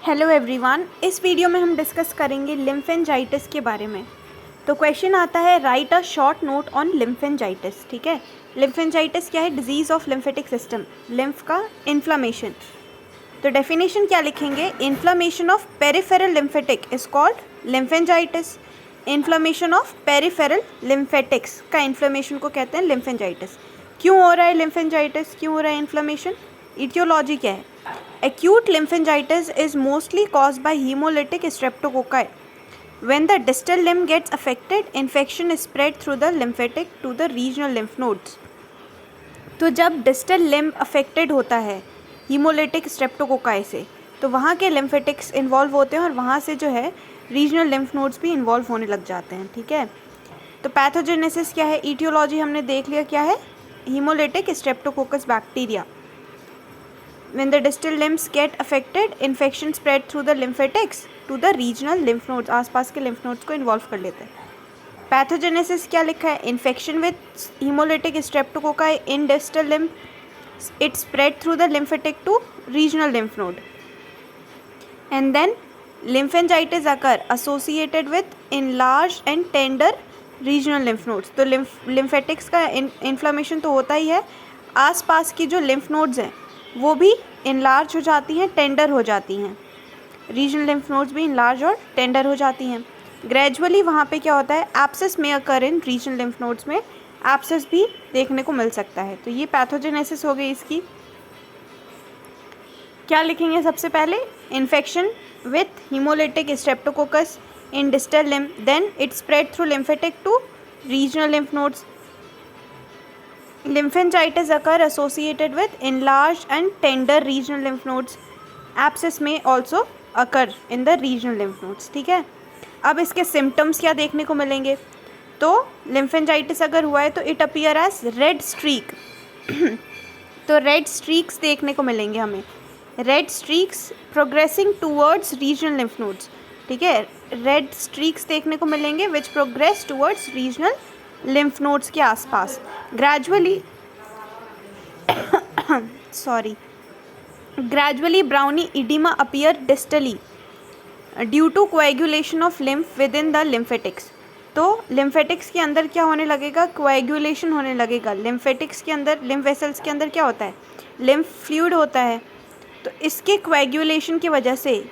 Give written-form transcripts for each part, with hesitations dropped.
Hello everyone, इस video में हम डिस्कस करेंगे लिम्फेंजाइटिस के बारे में। तो क्वेश्चन आता है, write a short note on lymphangitis. ठीक है, लिम्फेंजाइटिस क्या है? Disease of lymphatic system, lymph का इन्फ्लामेशन। तो डेफिनेशन क्या लिखेंगे? Inflammation of peripheral lymphatic is called lymphangitis. Inflammation of peripheral lymphatics का इन्फ्लामेशन को कहते हैं लिम्फेंजाइटिस। क्यों हो रहा है लिम्फेंजाइटिस? क्यों हो रहा है इन्फ्लामेशन? इटियोलॉजी क्या है? Acute lymphangitis is mostly caused by hemolytic streptococci. When the distal limb gets affected, infection is spread through the lymphatic to the regional lymph nodes. तो जब डिस्टल लिम्ब अफेक्टेड होता है हीमोलिटिक स्ट्रेप्टोकोकाई से, तो वहाँ के लिम्फेटिक्स इन्वॉल्व होते हैं और वहाँ से जो है रीजनल लिम्फ नोड्स भी इन्वॉल्व होने लग जाते हैं। ठीक है, तो पैथोजेनेसिस क्या है? ईटियोलॉजी हमने देख लिया क्या है? Haemolytic Streptococcus bacteria. When the distal limbs get affected, infection spread through the lymphatics to the regional lymph nodes. आसपास के lymph nodes को इन्वॉल्व कर लेते हैं। पैथोजेनेसिस क्या लिखा है? Infection with haemolytic streptococci in distal limb, it spread through the lymphatic to regional lymph node, and then lymphangitis occur associated with enlarged and tender regional lymph nodes. तो lymphatic का inflammation तो होता ही है, आसपास की जो lymph nodes हैं वो भी इनलार्ज हो जाती हैं, टेंडर हो जाती हैं। रीजनल लिम्फ नोड्स भी इनलार्ज और टेंडर हो जाती हैं। ग्रेजुअली वहाँ पे क्या होता है? एब्सेस में अकर इन रीजनल लिम्फ नोड्स में एब्सेस भी देखने को मिल सकता है। तो ये पैथोजेनेसिस हो गई इसकी। क्या लिखेंगे सबसे पहले? Infection with haemolytic streptococcus in distal limb, then it spread through lymphatic to regional lymph nodes. Lymphangitis occur associated with enlarged and tender regional lymph nodes. Abscess may also occur in the regional lymph nodes. ठीक है, अब इसके symptoms क्या देखने को मिलेंगे? तो lymphangitis अगर हुआ है तो it appear as red streak. तो रेड स्ट्रीक्स देखने को मिलेंगे हमें, red streaks progressing towards regional lymph nodes. ठीक है, रेड स्ट्रीक्स देखने को मिलेंगे which progress towards regional lymph nodes के आसपास। Gradually brawny oedema appear distally due to coagulation of lymph within the lymphatics. तो लिम्फेटिक्स के अंदर क्या होने लगेगा? कोएगुलेशन होने लगेगा। लिम्फेटिक्स के अंदर, लिम्फ वेसल्स के अंदर क्या होता है? लिम्फ फ्लूइड होता है। तो इसके कोएगुलेशन की वजह से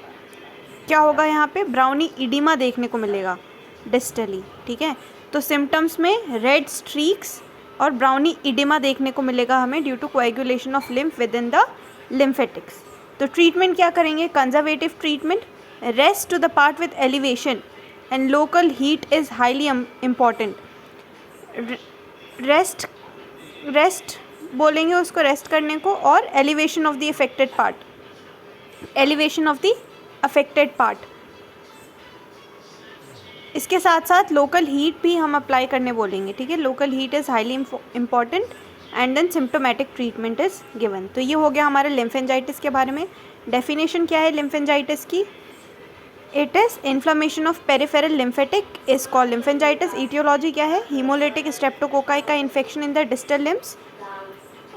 क्या होगा? यहाँ पे ब्राउनी इडिमा देखने को मिलेगा डिस्टली। ठीक है, तो सिम्टम्स में रेड स्ट्रीक्स और ब्राउनी इडिमा देखने को मिलेगा हमें due to coagulation of lymph within the lymphatics. तो ट्रीटमेंट क्या करेंगे? Conservative treatment, rest to the part with elevation and local heat is highly important. Rest बोलेंगे उसको, रेस्ट करने को, और elevation of the affected part, elevation of the affected part. इसके साथ साथ लोकल हीट भी हम अप्लाई करने बोलेंगे। ठीक है, local heat is highly important and then symptomatic treatment is given. तो ये हो गया हमारे लिम्फेंजाइटिस के बारे में। डेफिनेशन क्या है लिम्फेंजाइटिस की? It is inflammation of peripheral lymphatic is called lymphangitis. Aetiology क्या है? हीमोलिटिक स्ट्रेप्टोकोकाई का infection in the distal limbs.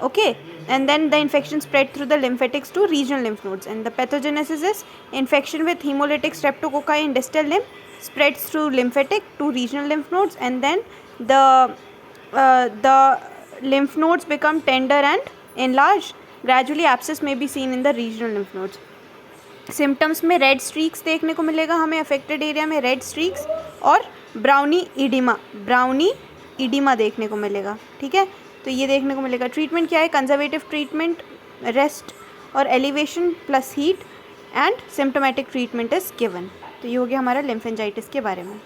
Okay, and then the infection spread through the lymphatics to regional lymph nodes, and the pathogenesis is infection with hemolytic streptococci in distal limb spreads through lymphatic to regional lymph nodes, and then the lymph nodes become tender and enlarged. Gradually abscess may be seen in the regional lymph nodes. Symptoms में red streaks देखने को मिलेगा हमें, affected area में red streaks, और brawny oedema देखने को मिलेगा। ठीक है, तो ये देखने को मिलेगा। ट्रीटमेंट क्या है? कंजर्वेटिव ट्रीटमेंट, रेस्ट और elevation plus heat, and symptomatic treatment is given. तो ये हो गया हमारा लिम्फेंजाइटिस के बारे में।